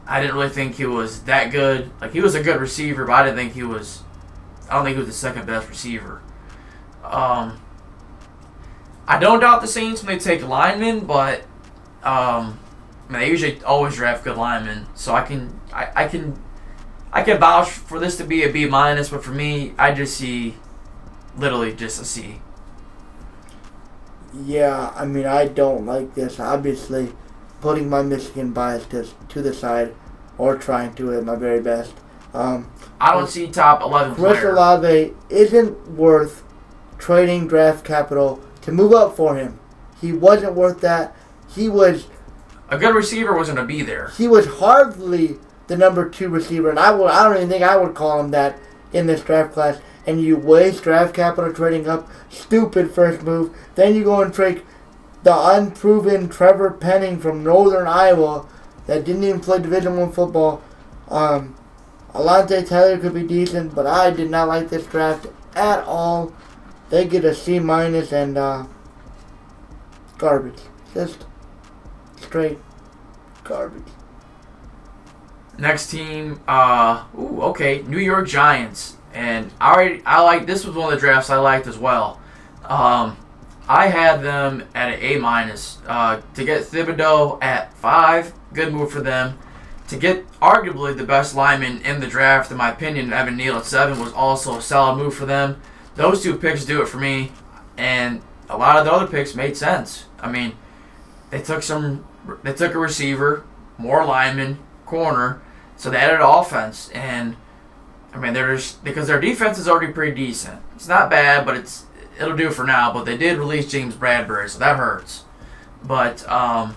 I didn't really think he was that good. Like, he was a good receiver, but I don't think he was the second best receiver. I don't doubt the Saints when they take linemen, but they usually always draft good linemen. So I can vouch for this to be a B-, but for me, I just see literally just a C. Yeah, I mean, I don't like this. Obviously, putting my Michigan bias to the side, or trying to at my very best. I don't see top 11 Chris player. Olave isn't worth trading draft capital to move up for him. He wasn't worth that. He was... A good receiver wasn't going to be there. He was hardly the number 2 receiver, and I don't even think I would call him that in this draft class. And you waste draft capital trading up. Stupid first move. Then you go and trade the unproven Trevor Penning from Northern Iowa that didn't even play Division I football. Alontae Taylor could be decent, but I did not like this draft at all. They get a C- and garbage. Just straight garbage. Next team, New York Giants. And I like this was one of the drafts I liked as well. I had them at an A-. To get Thibodeau at 5, good move for them. To get arguably the best lineman in the draft, in my opinion, Evan Neal at 7 was also a solid move for them. Those 2 picks do it for me, and a lot of the other picks made sense. I mean, they took a receiver, more linemen, corner, so they added offense, and I mean, because their defense is already pretty decent. It's not bad, but it'll do for now. But they did release James Bradbury, so that hurts. But I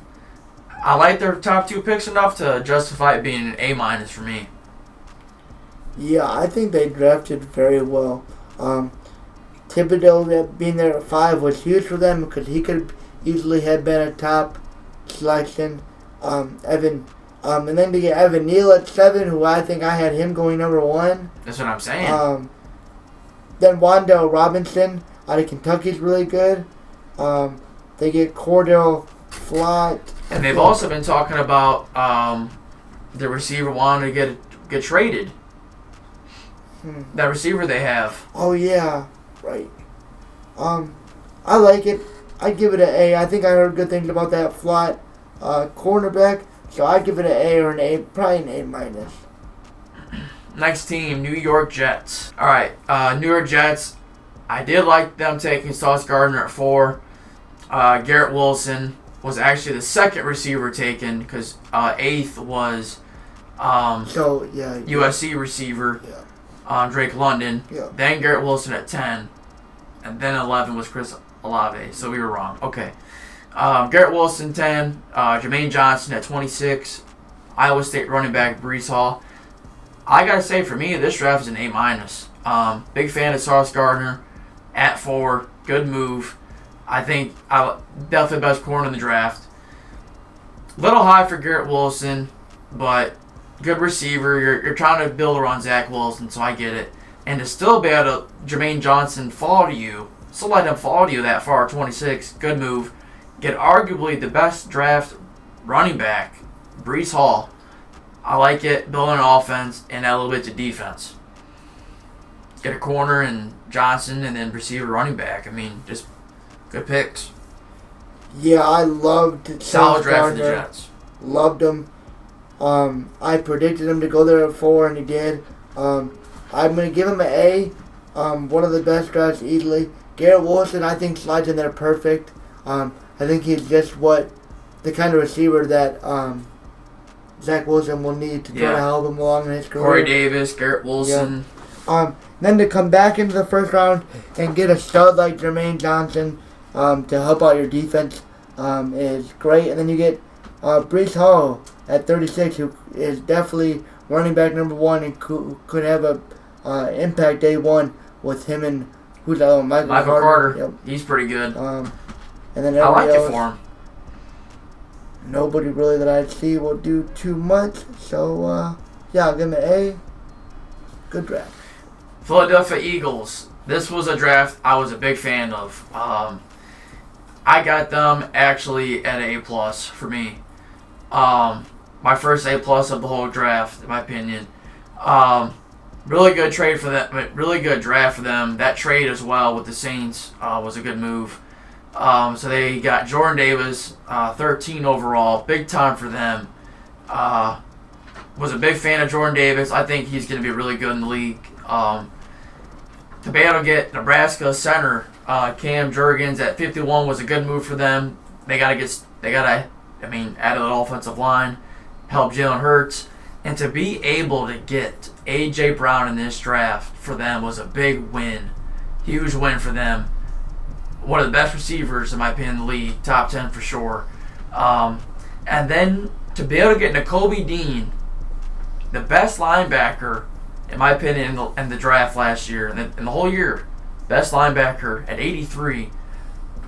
like their top 2 picks enough to justify it being an A- for me. Yeah, I think they drafted very well. Thibodeau being there at 5 was huge for them because he could easily have been a top selection. And then to get Evan Neal at 7, who I think I had him going number 1. That's what I'm saying. Then Wan'Dale Robinson out of Kentucky is really good. They get Cordell Flott. And they've also been talking about the receiver wanting to get traded. That receiver they have. Oh yeah, right. I like it. I give it an A. I think I heard good things about that flat cornerback, so I give it an A or an A, probably an A minus. Next team, New York Jets. All right, New York Jets. I did like them taking Sauce Gardner at 4. Garrett Wilson was actually the second receiver taken because 8th was USC receiver Drake London. Yeah. Then Garrett Wilson at 10, and then 11 was Chris Olave. So we were wrong. Okay. Garrett Wilson 10, Jermaine Johnson at 26, Iowa State running back Breece Hall. I gotta say, for me, this draft is an A minus. Big fan of Sauce Gardner at 4. Good move. I think definitely best corner in the draft. Little high for Garrett Wilson, but good receiver. You're trying to build around Zach Wilson, so I get it. And to still be able to Jermaine Johnson fall to you, still let him fall to you that far, 26. Good move. Get arguably the best draft running back, Breece Hall. I like it. Building an offense and add a little bit to defense. Get a corner and Johnson and then receiver running back. I mean, just good picks. Yeah, I loved Solid draft for the Jets. Loved him. I predicted him to go there at 4, and he did. I'm going to give him an A. One of the best drafts easily. Garrett Wilson, I think, slides in there perfect. I think he's just the kind of receiver that Zach Wilson will need to try to help him along in his career. Corey Davis, Garrett Wilson. Yeah. Then to come back into the first round and get a stud like Jermaine Johnson to help out your defense is great. And then you get Breece Hall at 36, who is definitely running back number 1 and could have a impact day 1 with him and who's that one? Michael Carter. Yep. He's pretty good. And then I like else, it for him. Nobody really that I see will do too much. So, I'll give him an A. Good draft. Philadelphia Eagles. This was a draft I was a big fan of. I got them actually at an A+ for me. My first A+ of the whole draft, in my opinion. Really good trade for them. Really good draft for them. That trade as well with the Saints was a good move. So they got Jordan Davis, 13 overall. Big time for them. Was a big fan of Jordan Davis. I think he's going to be really good in the league. To be able to get Nebraska center Cam Jurgens at 51 was a good move for them. They gotta add to the offensive line, help Jalen Hurts, and to be able to get A.J. Brown in this draft for them was a big win, huge win for them. One of the best receivers in my opinion in the league, top 10 for sure. And then to be able to get Nakobe Dean, the best linebacker in my opinion in the draft last year, in the whole year, best linebacker at 83,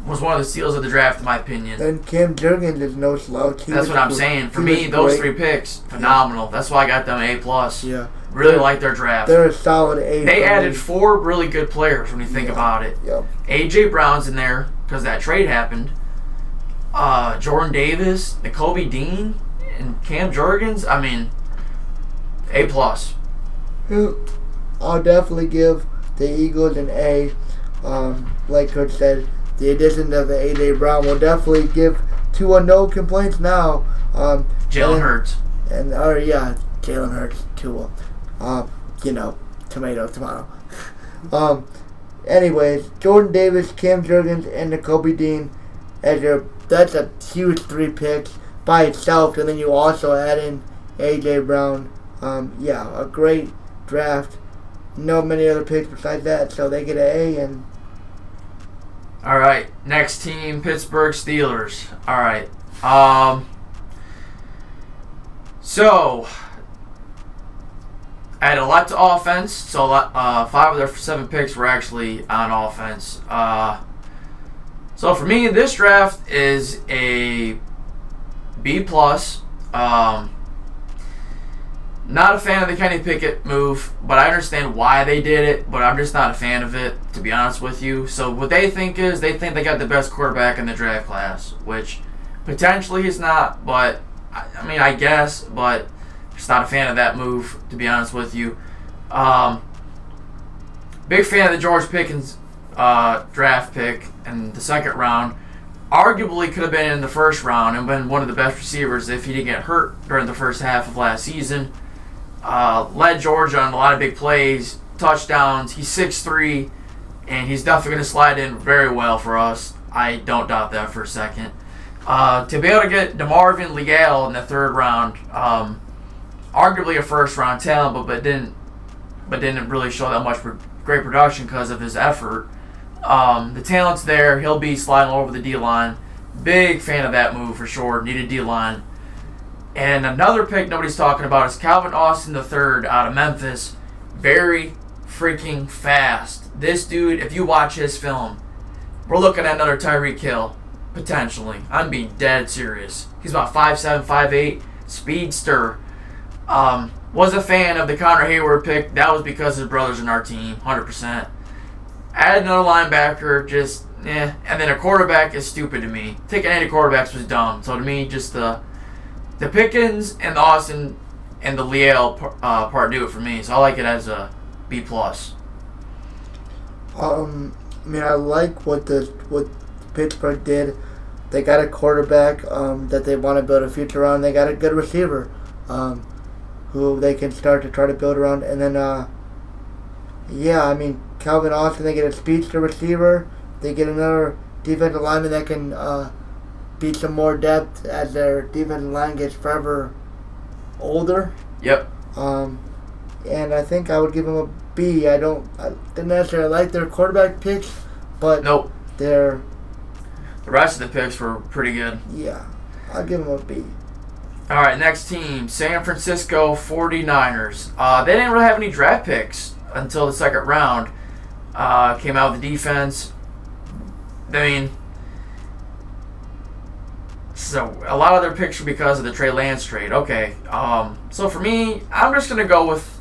was one of the steals of the draft in my opinion. And Cam Jurgens is no slouch. That's what I'm saying. For me, those 3 picks, phenomenal. Yeah. That's why I got them A+. Yeah. Really like their draft. They're a solid A. They added 4 really good players when you think about it. Yep. A.J. Brown's in there because that trade happened. Jordan Davis, Nakobe Dean, and Cam Jurgens. I mean, A+. I'll definitely give the Eagles an A. Like Coach said, the addition of the A.J. Brown will definitely give to a no complaints now. Jalen Hurts. Jalen Hurts to tomato. Anyways, Jordan Davis, Cam Jurgens, and Nakobe Dean that's a huge 3 picks by itself, and then you also add in A.J. Brown. A great draft. No many other picks besides that, so they get an A. And all right, next team, Pittsburgh Steelers. All right, so add a lot to offense. So 5 of their 7 picks were actually on offense. So for me, this draft is a B+. Not a fan of the Kenny Pickett move, but I understand why they did it, but I'm just not a fan of it, to be honest with you. So what they think is, they think they got the best quarterback in the draft class, which potentially is not, but I guess, but just not a fan of that move, to be honest with you. Big fan of the George Pickens draft pick in the second round. Arguably could have been in the first round and been one of the best receivers if he didn't get hurt during the first half of last season. Led Georgia on a lot of big plays, touchdowns. He's 6'3", and he's definitely going to slide in very well for us. I don't doubt that for a second. To be able to get DeMarvin Leal in the third round, arguably a first-round talent, but didn't really show that much great production because of his effort. The talent's there. He'll be sliding all over the D-line. Big fan of that move for sure. Needed D-line. And another pick nobody's talking about is Calvin Austin III out of Memphis. Very freaking fast. This dude, if you watch his film, we're looking at another Tyreek Hill, potentially. I'm being dead serious. He's about 5'7", 5'8", speedster. Was a fan of the Connor Hayward pick. That was because his brother's in our team, 100%. Add another linebacker, and then a quarterback is stupid to me. Taking any quarterbacks was dumb. So to me, just the Pickens and the Austin and the Leal part do it for me. So I like it as a B+. I like what Pittsburgh did. They got a quarterback that they want to build a future on. They got a good receiver who they can start to try to build around. And then, Calvin Austin, they get a speedster receiver. They get another defensive lineman that can beat some more depth as their defensive line gets forever older. Yep. And I think I would give them a B. I didn't necessarily like their quarterback picks, but nope. The rest of the picks were pretty good. Yeah, I'll give them a B. All right, next team, San Francisco 49ers. They didn't really have any draft picks until the second round. Came out with the defense. So a lot of their picks were because of the Trey Lance trade. Okay. So for me, I'm just gonna go with.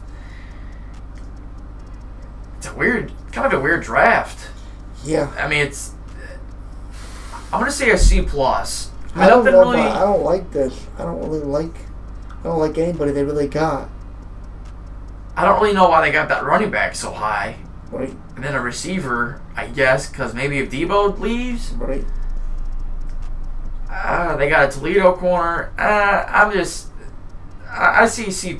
It's kind of a weird draft. Yeah. I'm gonna say a C+. I don't like this. I don't like anybody they really got. I don't really know why they got that running back so high. Right. And then a receiver, I guess, because maybe if Debo leaves. Right. They got a Toledo corner. I see C+.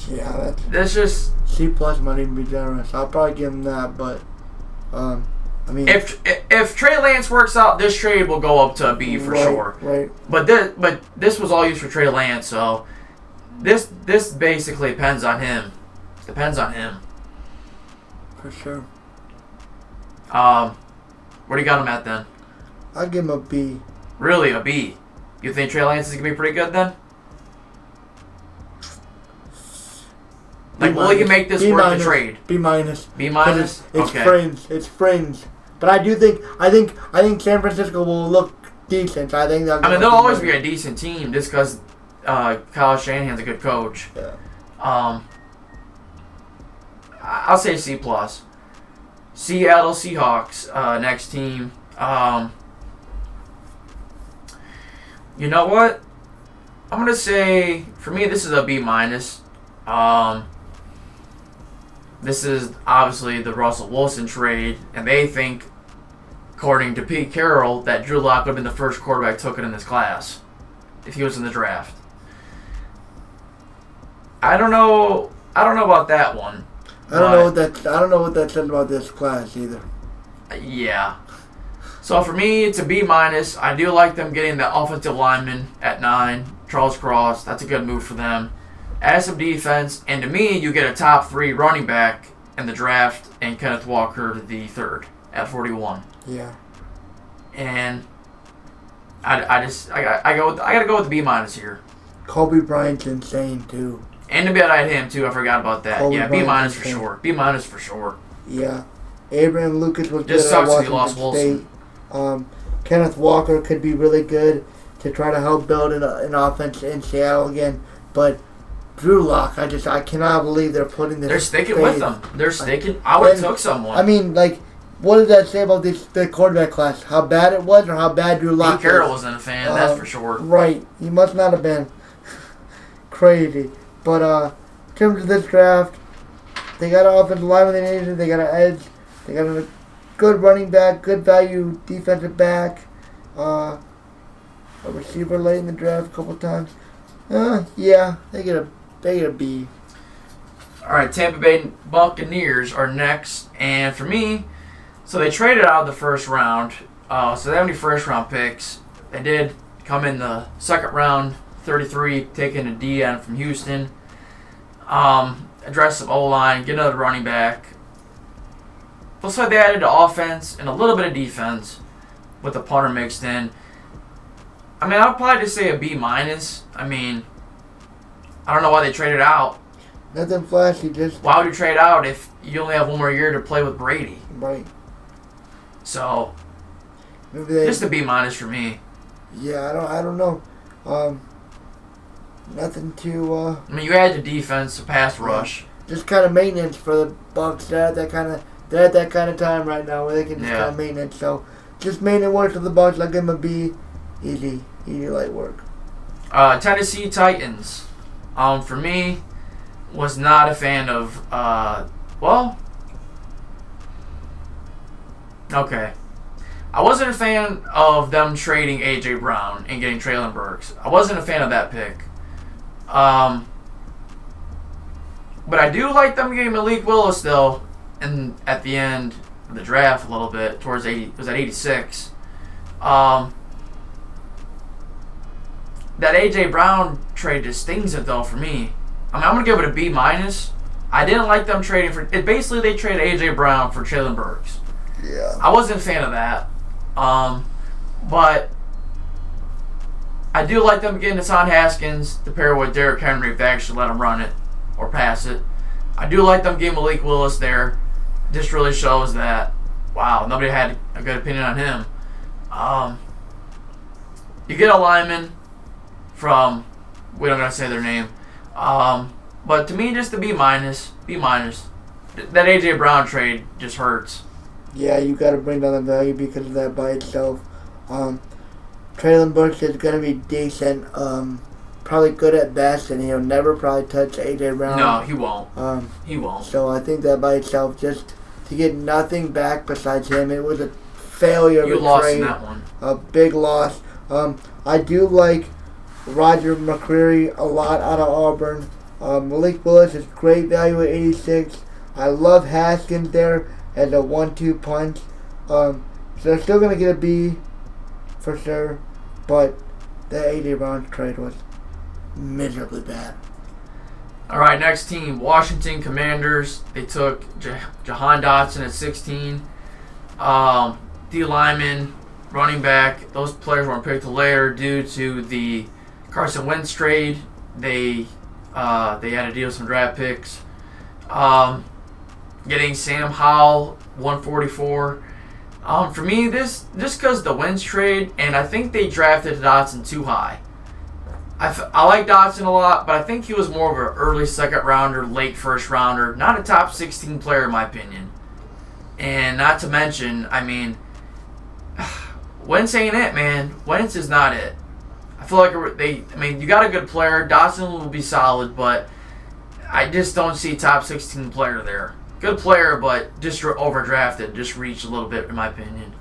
Yeah, that's just C+ might even be generous. I'll probably give them that, but if Trey Lance works out, this trade will go up to a B for sure. Right. But this was all used for Trey Lance, so this basically depends on him. For sure. Where do you got him at then? I'll give him a B. Really, a B? You think Trey Lance is gonna be pretty good then? Like, will he make this worth the trade? B-. B-? Okay. It's fringe. But I think San Francisco will look decent. They'll always be a decent team just because Kyle Shanahan's a good coach. Yeah. I'll say C+. Seattle Seahawks, next team. You know what? I'm gonna say for me this is a B-. This is obviously the Russell Wilson trade, and they think, according to Pete Carroll, that Drew Lock would have been the first quarterback taken in this class if he was in the draft. I don't know about that one. I don't know what that says about this class either. Yeah. So for me, it's a B-. I do like them getting the offensive lineman at 9, Charles Cross. That's a good move for them. Add some defense, and to me, you get a top 3 running back in the draft, and Kenneth Walker the third at 41. Yeah. And I gotta go with the B- here. Kobe Bryant's insane too. And to be able to add him too, I forgot about that. Kobe yeah, Bryant's B- insane. for sure. B- for sure. Yeah. Abraham Lucas was Just good at sucks he Washington lost State. Wilson. Kenneth Walker could be really good to try to help build an offense in Seattle again, but Drew Lock, I cannot believe they're putting this. They're sticking with them. They're sticking. I would have took someone. What does that say about the quarterback class? How bad it was, or how bad Drew Lock was? Pete Carroll wasn't a fan, that's for sure. Right. He must not have been. Crazy. But in terms of this draft, They got an offensive lineman they needed. They got an edge. They got a good running back, good value defensive back. A receiver late in the draft a couple times. Yeah, they get a B. All right, Tampa Bay Buccaneers are next, and for me, so they traded out of the first round. So they have any first round picks. They did come in the second round, 33, taking a DN from Houston. Address some O-line, get another running back. Looks like they added to offense and a little bit of defense with the punter mixed in. I mean, I'll probably just say a B-. I mean, I don't know why they traded out. Nothing flashy, just... Why would you trade out if you only have one more year to play with Brady? Right. So, just a B- for me. Yeah, I don't know. Nothing to... I mean, you add the defense, the pass rush. Just kind of maintenance for the Bucs. They're at that kind of time right now where they can just kind of maintenance. So, just maintenance work for the Bucs. I'll give them a B. Easy light work. Tennessee Titans. For me, was not a fan of, okay. I wasn't a fan of them trading A.J. Brown and getting Treylon Burks. I wasn't a fan of that pick. But I do like them getting Malik Willis, though, and at the end of the draft a little bit, towards 80, it was at 86. That A.J. Brown trade just stings it, though, for me. I mean, I'm going to give it a B-. I didn't like them trading for... Basically, they traded A.J. Brown for Treylon Burks. Yeah. I wasn't a fan of that. But I do like them getting Hassan Haskins to pair with Derrick Henry if they actually let him run it or pass it. I do like them getting Malik Willis there. This really shows that, wow, nobody had a good opinion on him. You get a lineman from, we don't gotta say their name. But to me, just a B-. B-. That A.J. Brown trade just hurts. Yeah, you got to bring down the value because of that by itself. Treylon Burks is going to be decent. Probably good at best, and he'll never probably touch A.J. Brown. No, he won't. He won't. So I think that by itself, just to get nothing back besides him, it was a failure of a trade. You lost in that one. A big loss. I do like Roger McCreary a lot out of Auburn. Malik Willis is great value at 86. I love Haskins there as a 1-2 punch. So they're still going to get a B for sure. But that A.J. Brown trade was miserably bad. All right, next team, Washington Commanders. They took Jahan Dotson at 16. D lineman, running back. Those players weren't picked later due to the Carson Wentz trade. They had to deal with some draft picks. Getting Sam Howell, 144. For me, this just because the Wentz trade, and I think they drafted Dotson too high. I like Dotson a lot, but I think he was more of an early second rounder, late first rounder, not a top 16 player in my opinion. And not to mention, I mean, Wentz ain't it, man. Wentz is not it. I feel like you got a good player. Dotson will be solid, but I just don't see top 16 player there. Good player, but just overdrafted. Just reached a little bit, in my opinion.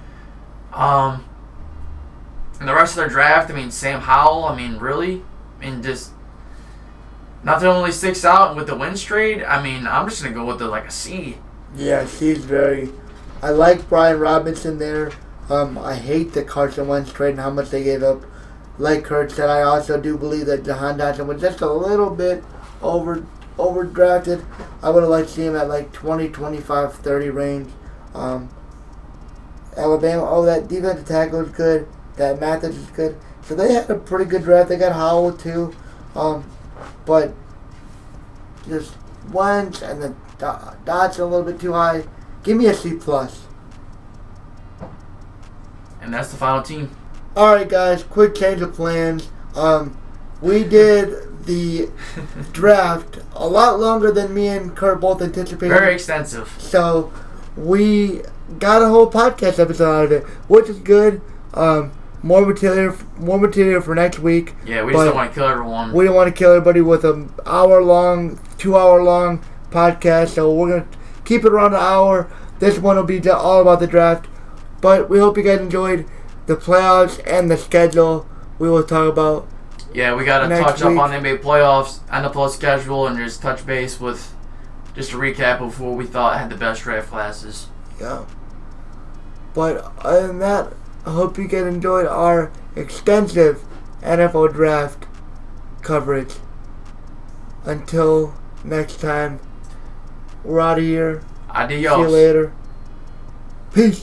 And the rest of their draft, I mean, Sam Howell, I mean, really? I mean, just nothing really sticks out. With the Wentz trade, I mean, I'm just going to go with a C. Yeah, she's very... I like Brian Robinson there. I hate the Carson Wentz trade and how much they gave up. Like Kurt said, I also do believe that Jahan Dotson was just a little bit overdrafted. I would have liked to see him at 20, 25, 30 range. Alabama, that defensive tackle is good. That Mathis is good. So they had a pretty good draft. They got Howell too. But just Wentz and the Dotson a little bit too high. Give me a C+. And that's the final team. Alright guys, quick change of plans. We did the draft a lot longer than me and Kurt both anticipated. Very extensive. So we got a whole podcast episode out of it, which is good. More material for next week. Yeah, we just don't want to kill everyone. We don't want to kill everybody with an hour long, 2 hour long podcast, so we're going to keep it around an hour. This one will be all about the draft. But we hope you guys enjoyed the playoffs and the schedule we will talk about. Yeah, we got to touch up on the NBA playoffs, NFL schedule, and just touch base with just a recap of what we thought had the best draft classes. Yeah. But other than that, I hope you guys enjoyed our extensive NFL draft coverage. Until next time, we're out of here. Adios. See you later. Peace.